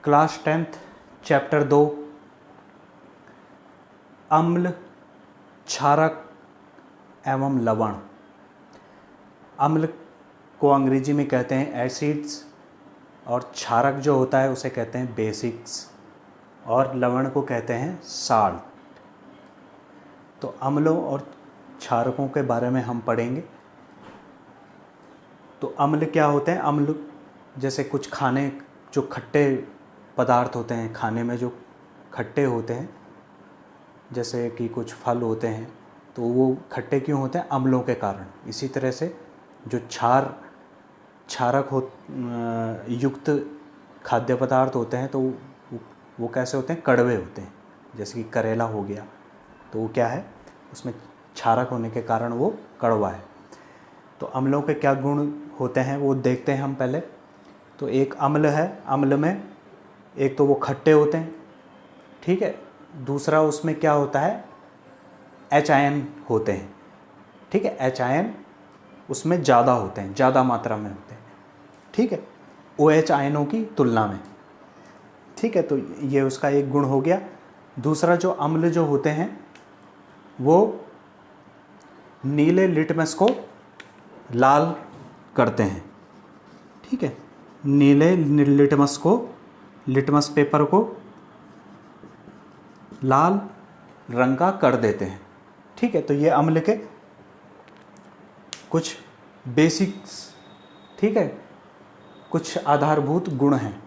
Class 10th chapter 2 अम्ल, क्षारक एवं लवण। अम्ल को अंग्रेजी में कहते हैं एसिड्स और क्षारक जो होता है उसे कहते हैं बेसिक्स और लवण को कहते हैं साल्ट। तो अम्लों और क्षारकों के बारे में हम पढ़ेंगे। तो अम्ल क्या होते हैं? अम्ल जैसे कुछ खाने जो खट्टे पदार्थ होते हैं, खाने में जो खट्टे होते हैं, जैसे कि कुछ फल होते हैं तो वो खट्टे क्यों होते हैं? अम्लों के कारण। इसी तरह से जो क्षारक युक्त खाद्य पदार्थ होते हैं तो वो कैसे होते हैं? कड़वे होते हैं। जैसे कि करेला हो गया तो वो क्या है? उसमें क्षारक होने के कारण वो कड़वा है। तो अम्लों के क्या गुण होते हैं वो देखते हैं हम पहले। तो एक अम्ल है, अम्ल में एक तो वो खट्टे होते हैं, ठीक है। दूसरा उसमें क्या होता है? एच आयन होते हैं, ठीक है। एच आयन उसमें ज़्यादा होते हैं, ज़्यादा मात्रा में होते हैं, ठीक है, ओ एच आयनों की तुलना में, ठीक है। तो ये उसका एक गुण हो गया। दूसरा जो अम्ल जो होते हैं वो नीले लिटमस को लाल करते हैं, ठीक है। नीले लिटमस पेपर को लाल रंग का कर देते हैं, ठीक है। तो ये अम्ल के कुछ बेसिक्स, ठीक है, कुछ आधारभूत गुण हैं,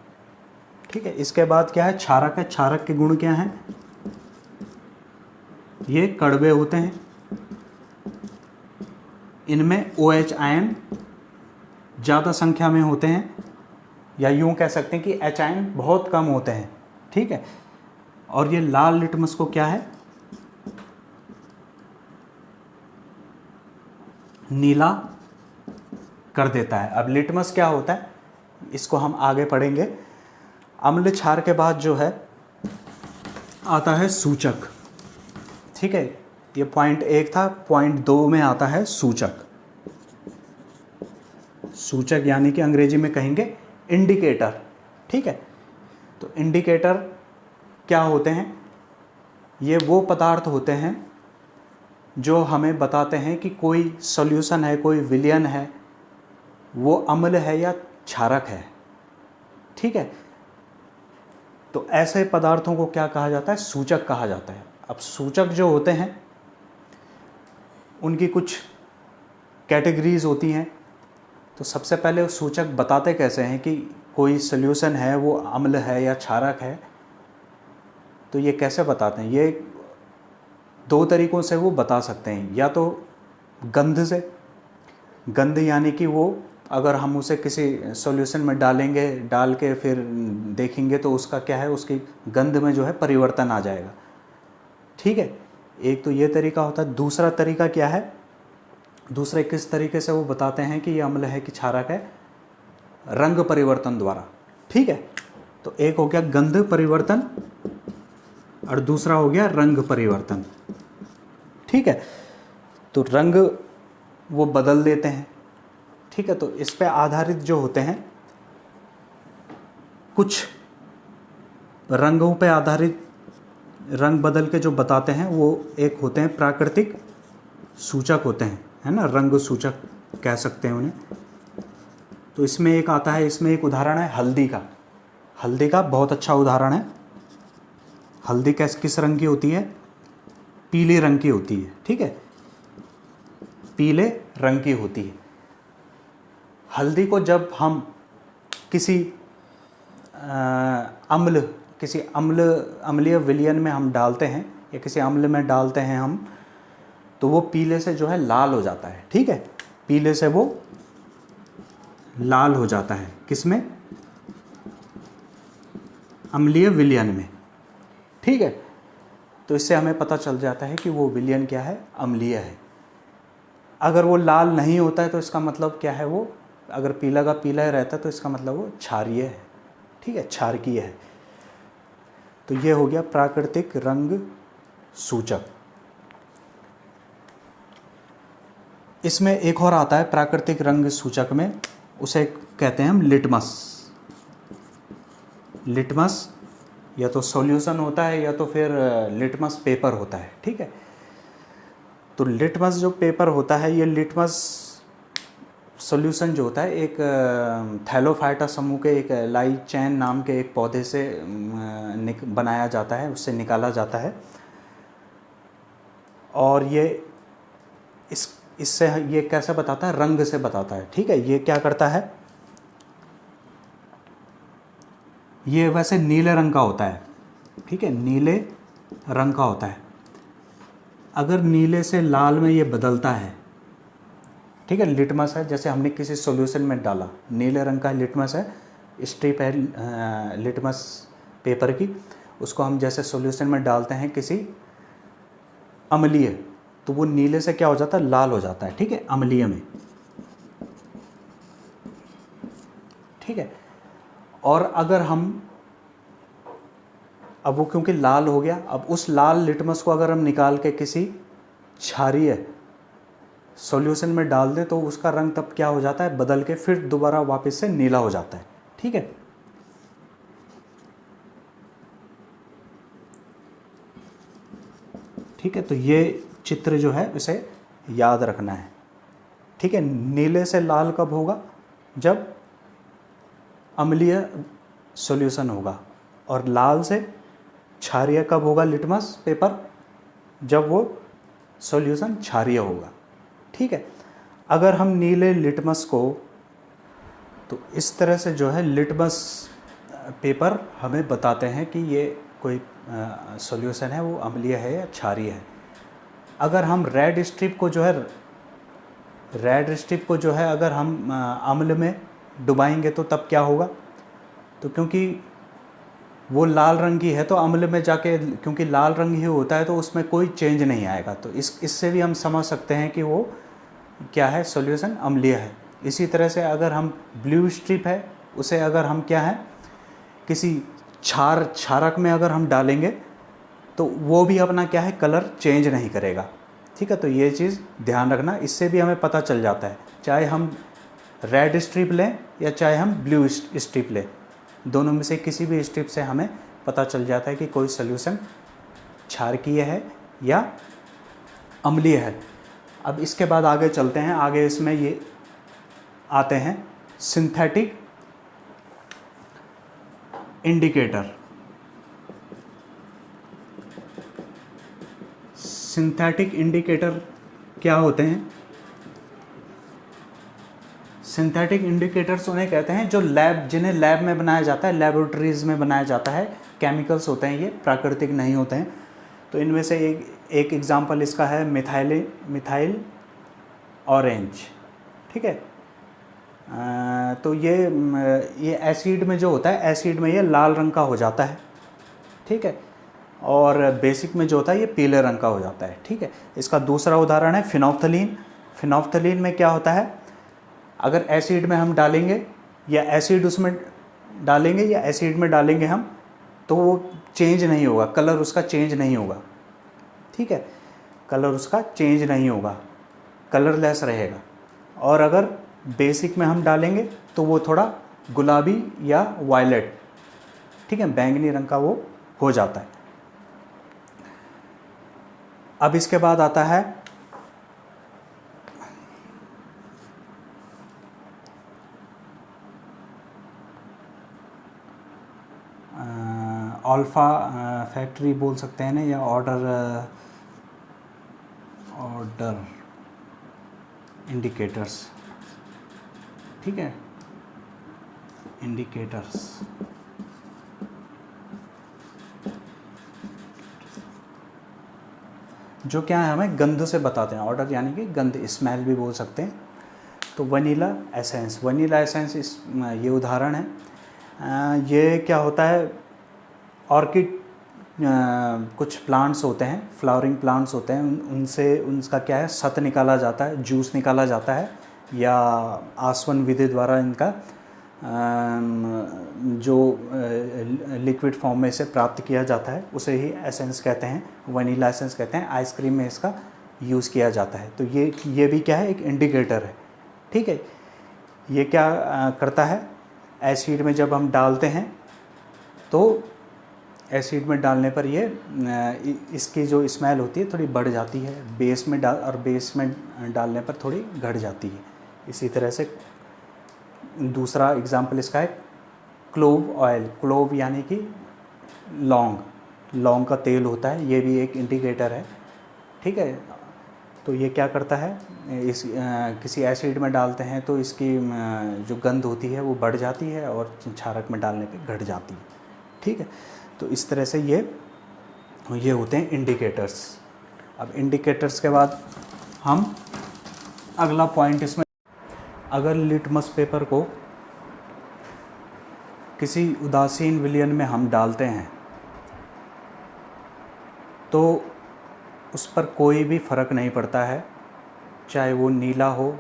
ठीक है। इसके बाद क्या है? क्षारक है। क्षारक के गुण क्या हैं? ये कड़वे होते हैं, इनमें OH आयन ज़्यादा संख्या में होते हैं, या यूं कह सकते हैं कि H आयन बहुत कम होते हैं, ठीक है। और ये लाल लिटमस को क्या है? नीला कर देता है। अब लिटमस क्या होता है इसको हम आगे पढ़ेंगे। अम्ल क्षार के बाद जो है आता है सूचक, ठीक है। ये पॉइंट 1 था। पॉइंट 2 में आता है सूचक। सूचक यानी कि अंग्रेजी में कहेंगे इंडिकेटर, ठीक है। तो इंडिकेटर क्या होते हैं? ये वो पदार्थ होते हैं जो हमें बताते हैं कि कोई सॉल्यूशन है, कोई विलयन है, वो अम्ल है या क्षारक है, ठीक है। तो ऐसे पदार्थों को क्या कहा जाता है? सूचक कहा जाता है। अब सूचक जो होते हैं उनकी कुछ कैटेगरीज होती हैं। तो सबसे पहले सूचक बताते कैसे हैं कि कोई सॉल्यूशन है वो अम्ल है या क्षारक है? तो ये कैसे बताते हैं? ये 2 तरीक़ों से वो बता सकते हैं। या तो गंध से, गंध यानी कि वो अगर हम उसे किसी सॉल्यूशन में डालेंगे, डाल के फिर देखेंगे तो उसका क्या है? उसकी गंध में जो है परिवर्तन आ जाएगा, ठीक है। एक तो ये तरीका होता है। दूसरा तरीका क्या है? दूसरे किस तरीके से वो बताते हैं कि ये अम्ल है कि क्षारक है? रंग परिवर्तन द्वारा, ठीक है। तो एक हो गया गंध परिवर्तन और दूसरा हो गया रंग परिवर्तन, ठीक है। तो रंग वो बदल देते हैं, ठीक है। तो इस पे आधारित जो होते हैं, कुछ रंगों पे आधारित रंग बदल के जो बताते हैं वो एक होते हैं प्राकृतिक सूचक होते हैं, है ना। रंग सूचक कह सकते हैं उन्हें। तो इसमें एक आता है, इसमें एक उदाहरण है हल्दी का। हल्दी का बहुत अच्छा उदाहरण है। हल्दी किस रंग की होती है? पीले रंग की होती है, ठीक है। पीले रंग की होती है। हल्दी को जब हम किसी अम्लीय विलयन में हम डालते हैं या किसी अम्ल में डालते हैं हम, तो वो पीले से जो है लाल हो जाता है, ठीक है। पीले से वो लाल हो जाता है। किसमें? अम्लीय विलयन में, ठीक है। तो इससे हमें पता चल जाता है कि वो विलयन क्या है? अम्लीय है। अगर वो लाल नहीं होता है तो इसका मतलब क्या है? वो अगर पीला का पीला रहता है तो इसका मतलब वो क्षारीय है, ठीक है, क्षारकीय है। तो ये हो गया प्राकृतिक रंग सूचक। इसमें एक और आता है प्राकृतिक रंग सूचक में, उसे कहते हैं हम लिटमस। लिटमस या तो सॉल्यूशन होता है या तो फिर लिटमस पेपर होता है, ठीक है। तो लिटमस जो पेपर होता है, ये लिटमस सॉल्यूशन जो होता है एक थैलोफाइटा समूह के एक लाइचैन नाम के एक पौधे से बनाया जाता है, उससे निकाला जाता है। और ये इससे ये कैसे बताता है, रंग से बताता है, ठीक है। ये क्या करता है, ये वैसे नीले रंग का होता है, ठीक है, नीले रंग का होता है। अगर नीले से लाल में ये बदलता है, ठीक है, लिटमस है, जैसे हमने किसी सॉल्यूशन में डाला, नीले रंग का लिटमस है, स्ट्रिप है लिटमस पेपर की, उसको हम जैसे सॉल्यूशन में डालते हैं किसी अम्लीय, तो वो नीले से क्या हो जाता है, लाल हो जाता है, ठीक है, अम्लीय में, ठीक है। और अगर हम अब वो क्योंकि लाल हो गया, अब उस लाल लिटमस को अगर हम निकाल के किसी क्षारीय सॉल्यूशन में डाल दें तो उसका रंग तब क्या हो जाता है, बदल के फिर दोबारा वापस से नीला हो जाता है, ठीक है। ठीक है, तो ये चित्र जो है उसे याद रखना है, ठीक है। नीले से लाल कब होगा, जब अम्लीय सॉल्यूशन होगा, और लाल से क्षारीय कब होगा लिटमस पेपर, जब वो सॉल्यूशन क्षारीय होगा, ठीक है। अगर हम नीले लिटमस को, तो इस तरह से जो है लिटमस पेपर हमें बताते हैं कि ये कोई सॉल्यूशन है, वो अम्लीय है या क्षारीय है। अगर हम रेड स्ट्रिप को जो है अगर हम अम्ल में डुबाएंगे तो तब क्या होगा, तो क्योंकि वो लाल रंग की है तो अम्ल में जाके क्योंकि लाल रंग ही होता है तो उसमें कोई चेंज नहीं आएगा, तो इससे भी हम समझ सकते हैं कि वो क्या है, सॉल्यूशन अम्लीय है। इसी तरह से अगर हम ब्लू स्ट्रिप है, उसे अगर हम क्या है किसी क्षारक में अगर हम डालेंगे तो वो भी अपना क्या है, कलर चेंज नहीं करेगा, ठीक है। तो ये चीज़ ध्यान रखना, इससे भी हमें पता चल जाता है, चाहे हम रेड स्ट्रिप लें या चाहे हम ब्लू स्ट्रिप लें, दोनों में से किसी भी स्ट्रिप से हमें पता चल जाता है कि कोई सॉल्यूशन क्षारकीय है या अम्लीय है। अब इसके बाद आगे चलते हैं, आगे इसमें ये आते हैं सिंथेटिक इंडिकेटर। सिंथेटिक इंडिकेटर क्या होते हैं, सिंथेटिक इंडिकेटर्स उन्हें कहते हैं जो जिन्हें लैब में बनाया जाता है, लेबोरेटरीज़ में बनाया जाता है, केमिकल्स होते हैं, ये प्राकृतिक नहीं होते हैं। तो इनमें से एक एग्जांपल इसका है मिथाइल ऑरेंज, ठीक है। तो ये एसिड में जो होता है, एसिड में ये लाल रंग का हो जाता है, ठीक है, और बेसिक में जो होता है ये पीले रंग का हो जाता है, ठीक है। इसका दूसरा उदाहरण है फिनोफ्थलीन। फिनोफ्थलीन में क्या होता है, अगर एसिड में हम डालेंगे या एसिड उसमें डालेंगे या एसिड में डालेंगे हम, तो वो चेंज नहीं होगा, कलर उसका चेंज नहीं होगा, ठीक है, कलर उसका चेंज नहीं होगा, कलरलेस रहेगा। और अगर बेसिक में हम डालेंगे तो वो थोड़ा गुलाबी या वायलेट, ठीक है, बैंगनी रंग का वो हो जाता है। अब इसके बाद आता है अल्फा फैक्ट्री बोल सकते हैं ना, या ऑर्डर इंडिकेटर्स, ठीक है, इंडिकेटर्स। जो क्या है, हमें गंध से बताते हैं, ऑर्डर यानी कि गंध, स्मेल भी बोल सकते हैं। तो वनीला एसेंस ये उदाहरण है। ये क्या होता है, ऑर्किड कुछ प्लांट्स होते हैं, फ्लावरिंग प्लांट्स होते हैं, उनसे उनका क्या है, सत निकाला जाता है, जूस निकाला जाता है, या आसवन विधि द्वारा इनका जो लिक्विड फॉर्म में इसे प्राप्त किया जाता है उसे ही एसेंस कहते हैं, वनीला एसेंस कहते हैं। आइसक्रीम में इसका यूज़ किया जाता है। तो ये भी क्या है, एक इंडिकेटर है, ठीक है। ये क्या करता है, एसिड में जब हम डालते हैं तो एसिड में डालने पर ये इसकी जो स्मेल होती है थोड़ी बढ़ जाती है, बेस में डालने पर थोड़ी घट जाती है। इसी तरह से दूसरा एग्जाम्पल इसका है क्लोव ऑयल। क्लोव यानी कि लौंग का तेल होता है, ये भी एक इंडिकेटर है, ठीक है। तो ये क्या करता है, किसी एसिड में डालते हैं तो इसकी जो गंध होती है वो बढ़ जाती है और क्षारक में डालने पे घट जाती है, ठीक है। तो इस तरह से ये होते हैं इंडिकेटर्स। अब इंडिकेटर्स के बाद हम अगला पॉइंट इसमें, अगर लिटमस पेपर को किसी उदासीन विलयन में हम डालते हैं तो उस पर कोई भी फ़र्क नहीं पड़ता है, चाहे वो नीला हो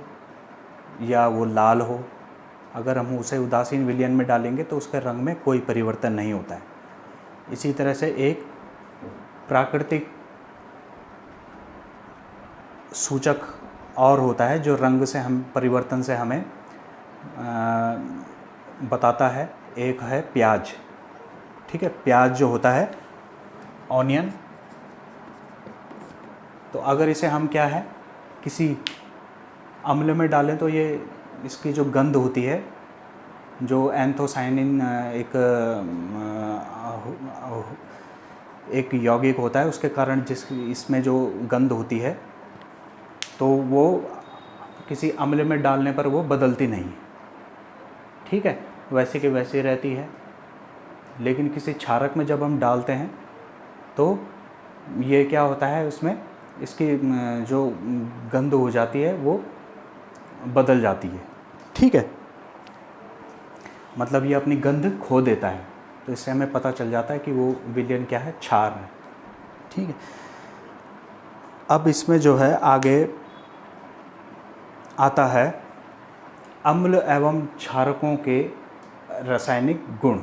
या वो लाल हो। अगर हम उसे उदासीन विलयन में डालेंगे तो उसके रंग में कोई परिवर्तन नहीं होता है। इसी तरह से एक प्राकृतिक सूचक और होता है जो रंग से हम परिवर्तन से हमें बताता है, एक है प्याज, ठीक है। प्याज जो होता है ऑनियन, तो अगर इसे हम क्या है किसी अम्ल में डालें तो ये इसकी जो गंध होती है, जो एंथोसाइनिन एक यौगिक होता है, उसके कारण इसमें जो गंध होती है तो वो किसी अम्ल में डालने पर वो बदलती नहीं, ठीक है, वैसे की वैसी रहती है। लेकिन किसी क्षारक में जब हम डालते हैं तो ये क्या होता है, उसमें इसकी जो गंध हो जाती है वो बदल जाती है, ठीक है। मतलब ये अपनी गंध खो देता है। तो इससे हमें पता चल जाता है कि वो विलयन क्या है, क्षार है, ठीक है। अब इसमें जो है आगे आता है अम्ल एवं क्षारकों के रासायनिक गुण,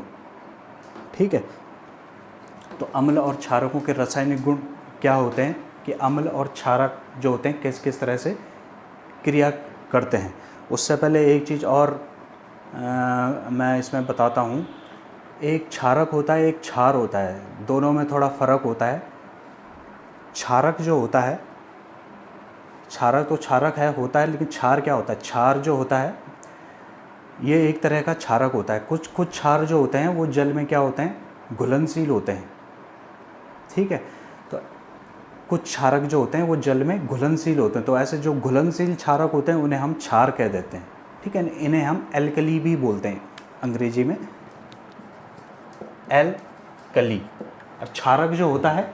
ठीक है। तो अम्ल और क्षारकों के रासायनिक गुण क्या होते हैं कि अम्ल और क्षारक जो होते हैं किस किस तरह से क्रिया करते हैं। उससे पहले एक चीज़ और मैं इसमें बताता हूँ। एक क्षारक होता है, एक क्षार होता है, दोनों में थोड़ा फ़र्क होता है। क्षारक जो होता है, क्षारक तो क्षारक है होता है, लेकिन क्षार क्या होता है, क्षार जो होता है ये एक तरह का क्षारक होता है। कुछ क्षार जो होते हैं वो जल में क्या होते हैं, घुलनशील होते हैं, ठीक है। तो कुछ क्षारक जो होते हैं वो जल में घुलनशील होते हैं। तो ऐसे जो घुलनशील क्षारक होते हैं उन्हें हम क्षार कह देते हैं, ठीक है। इन्हें हम एल्कली भी बोलते हैं, अंग्रेजी में एल्कली। और क्षारक जो होता है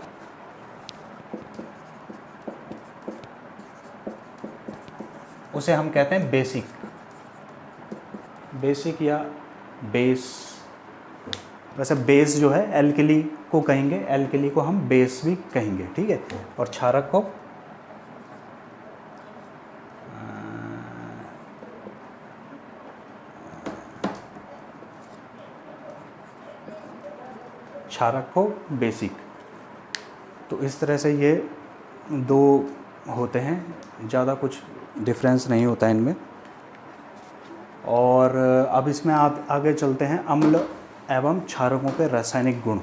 उसे हम कहते हैं बेसिक या बेस। वैसे बेस जो है एल्कली को कहेंगे, एल्कली को हम बेस भी कहेंगे, ठीक है। और क्षारक को बेसिक। तो इस तरह से ये दो होते हैं, ज़्यादा कुछ डिफरेंस नहीं होता है इनमें। और अब इसमें आगे चलते हैं अम्ल एवं क्षारकों के रासायनिक गुण।